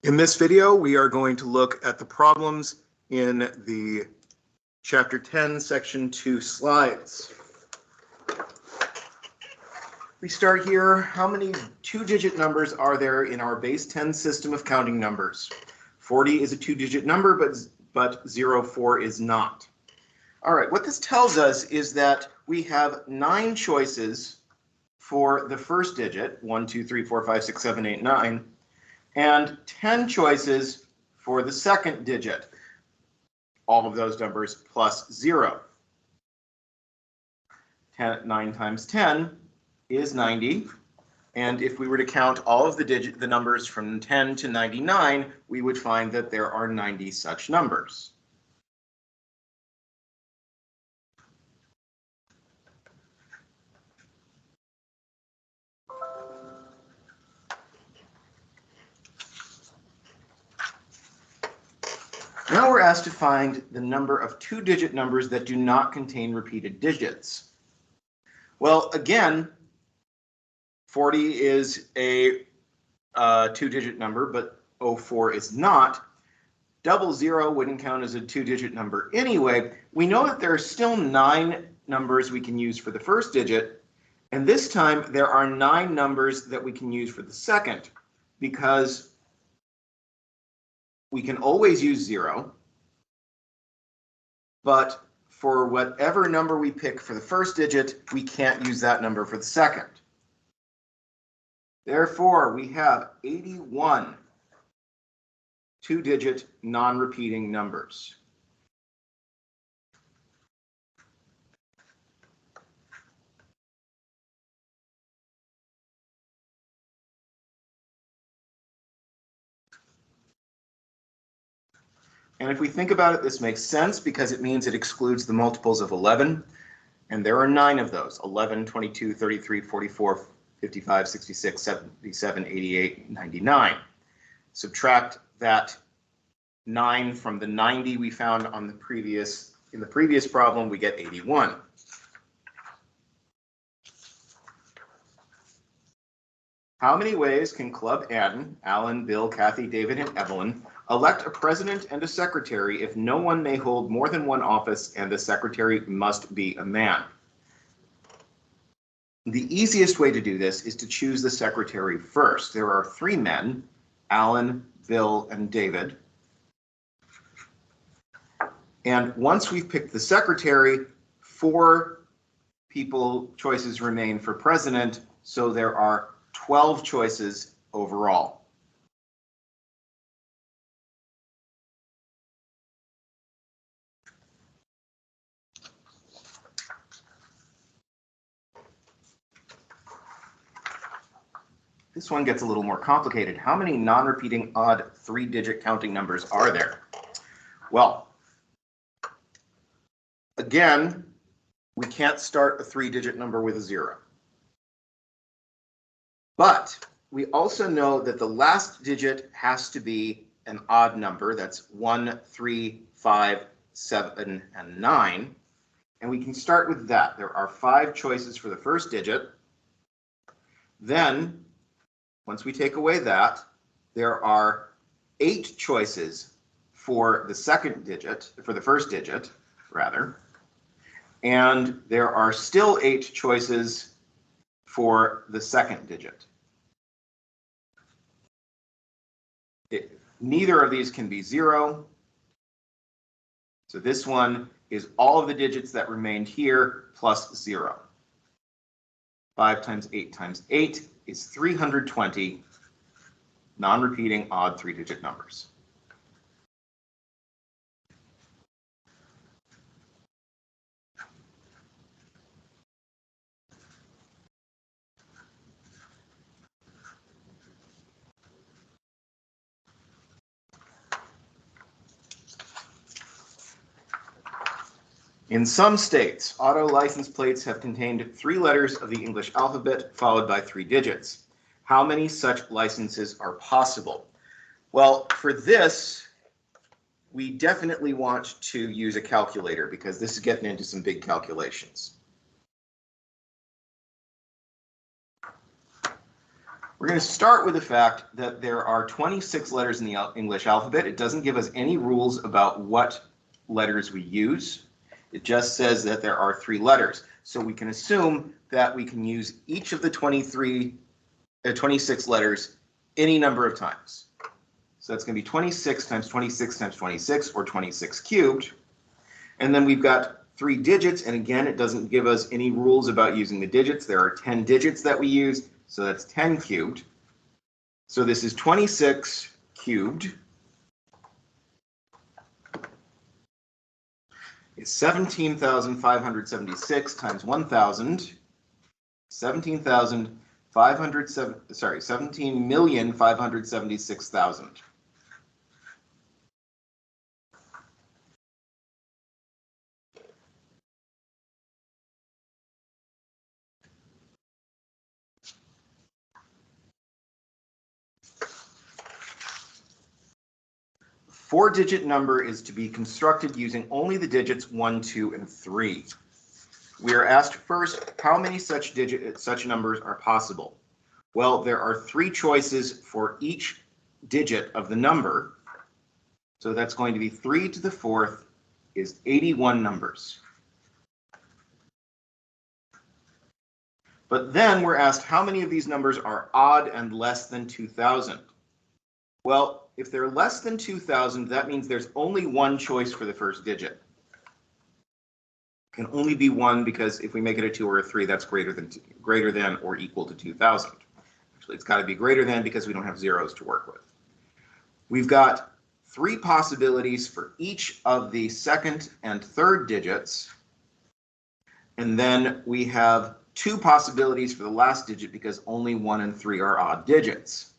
In this video, we are going to look at the problems in the Chapter 10, Section 2 slides. We start here. How many two-digit numbers are there in our base 10 system of counting numbers? 40 is a two-digit number, but 04 is not. All right, what this tells us is that we have 9 choices for the first digit, 1, 2, 3, 4, 5, 6, 7, 8, 9, and 10 choices for the second digit, all of those numbers plus 0. 9 times 10 is 90, and if we were to count all of the numbers from 10 to 99, we would find that there are 90 such numbers. Now we're asked to find the number of two-digit numbers that do not contain repeated digits. Well, again, 40 is a two-digit number, but 04 is not. 00 wouldn't count as a two-digit number anyway. We know that there are still 9 numbers we can use for the first digit, and this time there are 9 numbers that we can use for the second, because we can always use 0, but for whatever number we pick for the first digit, we can't use that number for the second. Therefore, we have 81 two-digit non-repeating numbers. And if we think about it, this makes sense because it means it excludes the multiples of 11. And there are 9 of those: 11, 22, 33, 44, 55, 66, 77, 88, 99. Subtract that 9 from the 90 we found on the previous problem, we get 81. How many ways can Club Alan, Bill, Kathy, David, and Evelyn elect a president and a secretary if no one may hold more than one office and the secretary must be a man? The easiest way to do this is to choose the secretary first. There are 3 men, Alan, Bill, and David. And once we've picked the secretary, 4 choices remain for president, so there are 12 choices overall. This one gets a little more complicated. How many non-repeating odd 3-digit counting numbers are there? Well, again, we can't start a 3-digit number with a 0. But we also know that the last digit has to be an odd number. That's 1, 3, 5, 7, and 9. And we can start with that. There are 5 choices for the first digit. Then, once we take away that, there are 8 choices for the second digit, for the first digit, rather. And there are still 8 choices for the second digit. Neither of these can be 0. So this one is all of the digits that remained here plus 0. 5 times 8 times 8 is 320 non-repeating odd 3-digit numbers. In some states, auto license plates have contained 3 letters of the English alphabet followed by 3 digits. How many such licenses are possible? Well, for this, we definitely want to use a calculator because this is getting into some big calculations. We're going to start with the fact that there are 26 letters in the English alphabet. It doesn't give us any rules about what letters we use. It just says that there are 3 letters. So we can assume that we can use each of the 26 letters any number of times. So that's going to be 26 times 26 times 26, or 26 cubed. And then we've got 3 digits, and again, it doesn't give us any rules about using the digits. There are 10 digits that we use, so that's 10 cubed. So this is 26 cubed. It's 17,576 times 1,000. 17,576,000. 4-digit number is to be constructed using only the digits 1, 2, and 3. We are asked first, how many such numbers are possible? Well, there are 3 choices for each digit of the number. So that's going to be 3 to the 4th is 81 numbers. But then we're asked how many of these numbers are odd and less than 2,000. Well, if they're less than 2,000, that means there's only one choice for the first digit. It can only be 1 because if we make it a 2 or a 3, that's greater than or equal to 2,000. Actually, it's got to be greater than because we don't have zeros to work with. We've got 3 possibilities for each of the second and third digits. And then we have 2 possibilities for the last digit because only 1 and 3 are odd digits.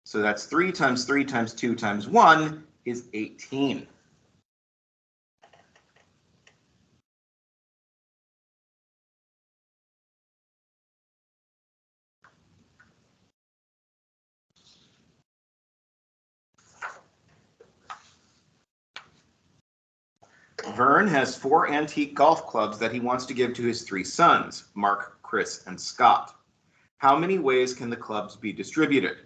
So that's 3 times 3 times 2 times 1 is 18. Vern has 4 antique golf clubs that he wants to give to his 3 sons, Mark, Chris, and Scott. How many ways can the clubs be distributed?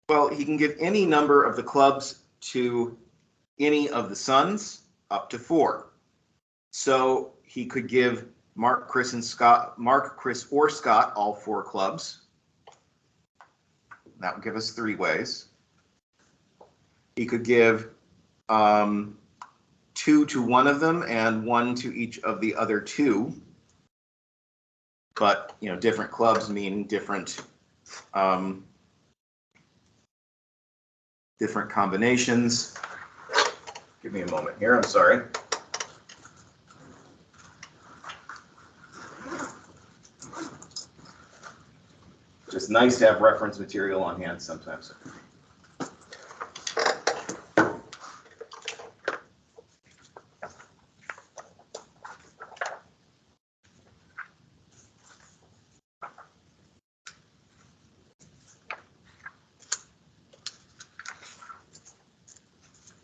Well, he can give any number of the clubs to any of the sons, up to 4. So he could give Mark, Chris, or Scott all 4 clubs. That would give us 3 ways. He could give 2 to one of them and 1 to each of the other 2. But, different clubs mean different different combinations. Give me a moment here, I'm sorry. Just nice to have reference material on hand sometimes.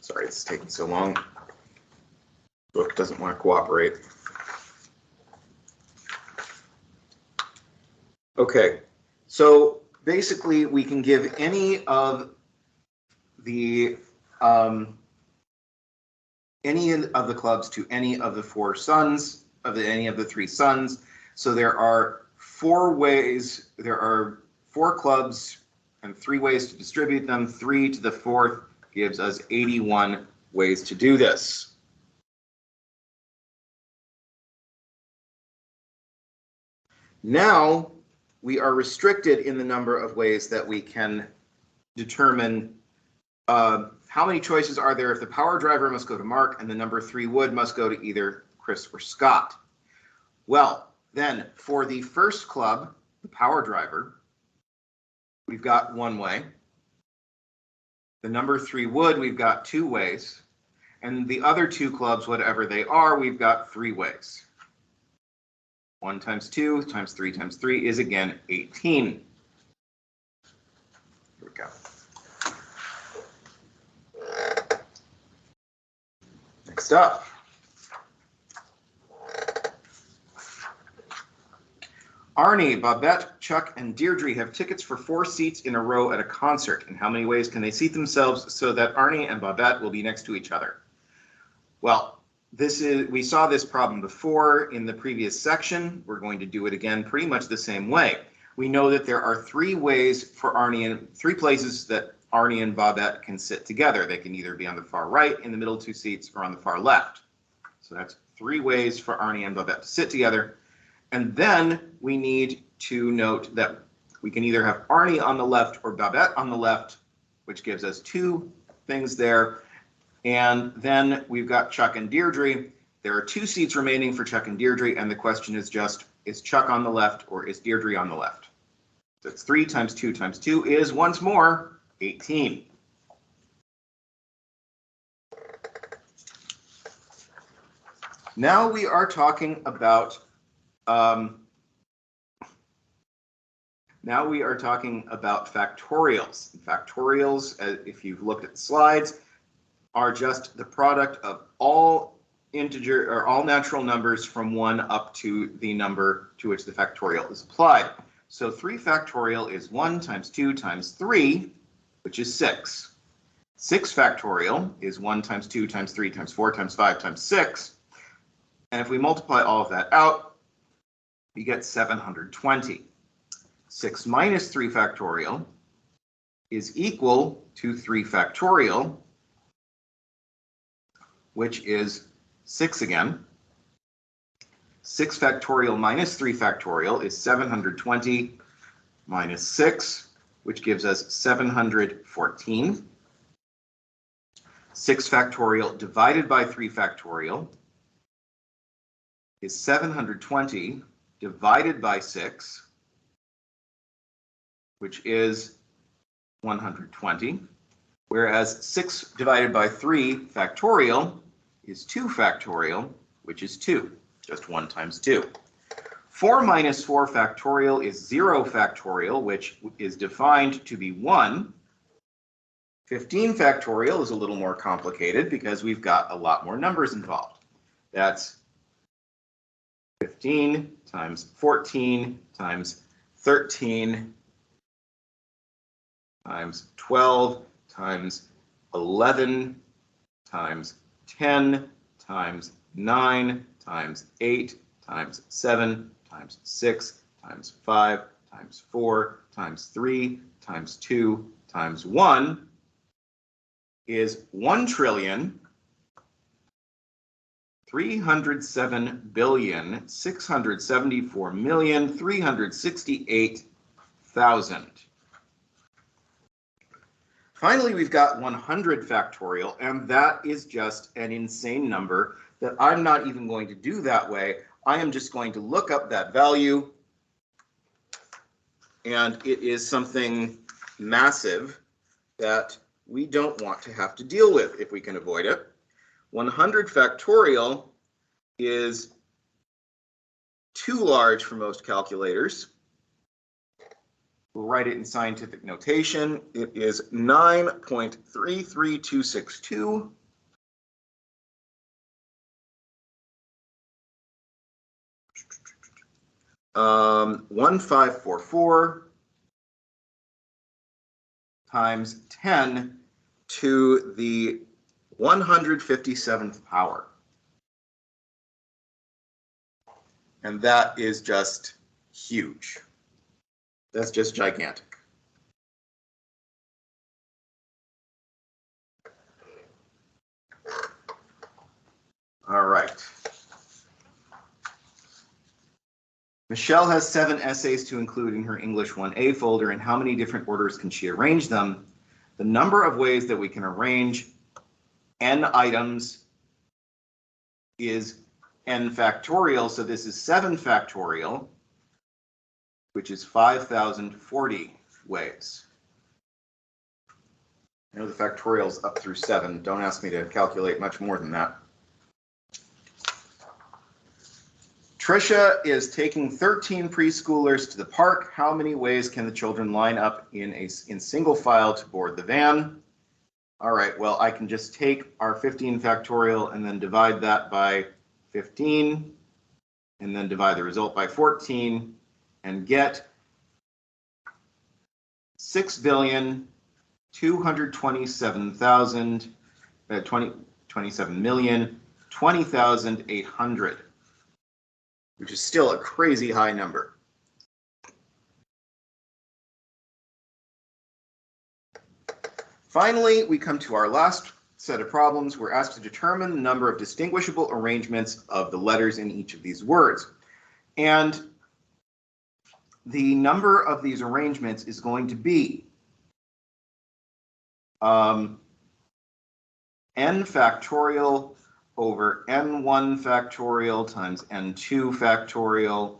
Sorry, it's taking so long. Book doesn't want to cooperate. Okay, so basically we can give any of the clubs to any of the 4 sons any of the 3 sons. So there are 4 ways. There are 4 clubs and 3 ways to distribute them. 3 to the 4th gives us 81 ways to do this. Now we are restricted in the number of ways that we can determine how many choices are there if the power driver must go to Mark and the number 3 wood must go to either Chris or Scott. Well, then for the first club, the power driver, we've got 1 way. The number 3 wood, we've got 2 ways. And the other 2 clubs, whatever they are, we've got 3 ways. 1 times 2 times 3 times 3 is again 18. Here we go. Next up. Arnie, Babette, Chuck, and Deirdre have tickets for 4 seats in a row at a concert. In how many ways can they seat themselves so that Arnie and Babette will be next to each other? Well, we saw this problem before in the previous section. We're going to do it again pretty much the same way. We know that there are 3 ways for three places that Arnie and Babette can sit together. They can either be on the far right, in the middle 2 seats, or on the far left. So that's 3 ways for Arnie and Babette to sit together. And then we need to note that we can either have Arnie on the left or Babette on the left, which gives us 2 things there. And then we've got Chuck and Deirdre. There are 2 seats remaining for Chuck and Deirdre, and the question is just, is Chuck on the left or is Deirdre on the left? So it's 3 times 2 times 2 is, once more, 18. Now we are talking about factorials. Factorials, if you've looked at the slides, are just the product of all integer or all natural numbers from 1 up to the number to which the factorial is applied. So 3 factorial is 1 times 2 times 3, which is 6. 6 factorial is 1 times 2 times 3 times 4 times 5 times 6. And if we multiply all of that out, we get 720. 6 minus 3 factorial is equal to 3 factorial, which is 6 again. 6 factorial minus 3 factorial is 720 minus 6, which gives us 714. 6 factorial divided by 3 factorial is 720 divided by 6, which is 120, whereas 6 divided by 3 factorial is 2 factorial, which is 2, just 1 times 2. 4 minus 4 factorial is 0 factorial, which is defined to be 1. 15 factorial is a little more complicated because we've got a lot more numbers involved. That's 15 times 14 times 13 times 12 times 11 times 10 times 9 times 8 times 7 times 6 times 5 times 4 times 3 times 2 times 1 is 1,307,674,368,000. Finally, we've got 100 factorial, and that is just an insane number that I'm not even going to do that way. I am just going to look up that value, and it is something massive that we don't want to have to deal with if we can avoid it. 100 factorial is too large for most calculators. We'll write it in scientific notation. It is 9.33262 1544 times 10 to the 157th power. And that is just huge. That's just gigantic. All right. Michelle has 7 essays to include in her English 1A folder. In how many different orders can she arrange them? The number of ways that we can arrange n items is n factorial, so this is 7 factorial, which is 5,040 ways. I know the factorial's up through 7. Don't ask me to calculate much more than that. Trisha is taking 13 preschoolers to the park. How many ways can the children line up in single file to board the van? All right, well, I can just take our 15 factorial and then divide that by 15, and then divide the result by 14, and get 6,227,020,800, which is still a crazy high number. Finally, we come to our last set of problems. We're asked to determine the number of distinguishable arrangements of the letters in each of these words. And the number of these arrangements is going to be n factorial over n1 factorial times n2 factorial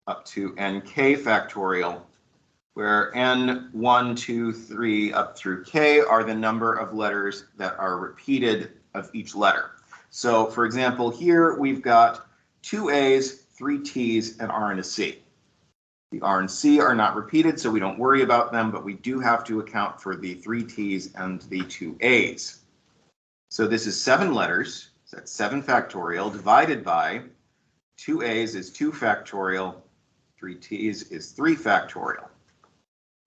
up to nk factorial, where n, 1, 2, 3, up through k are the number of letters that are repeated of each letter. So, for example, here we've got 2 A's, 3 T's, and R and a C. The R and C are not repeated, so we don't worry about them, but we do have to account for the 3 T's and the 2 A's. So this is 7 letters, so that's 7 factorial, divided by 2 A's is 2 factorial, 3 T's is 3 factorial.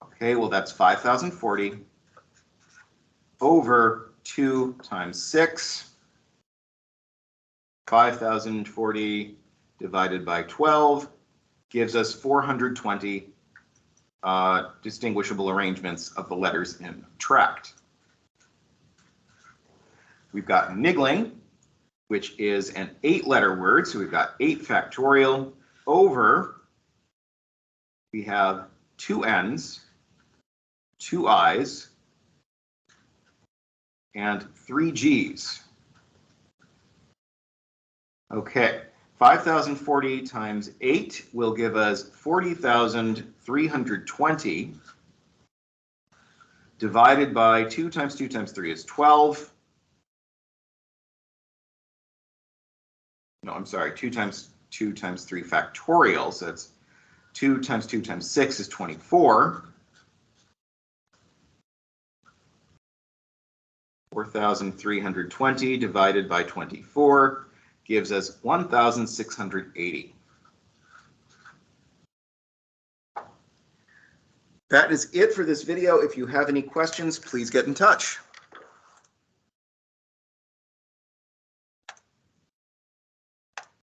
Okay, well that's 5,040 over 2 times 6. 5,040 divided by 12 gives us 420 distinguishable arrangements of the letters in tract. We've got niggling, which is an 8-letter word, so we've got 8 factorial over, we have 2 N's, 2 I's, and 3 G's. Okay, 5,040 times 8 will give us 40,320 divided by 2 times 2 times 3 is 12. No, I'm sorry, 2 times 2 times 3 factorial, so that's 2 times 2 times 6 is 24. 4,320 divided by 24 gives us 1,680. That is it for this video. If you have any questions, please get in touch.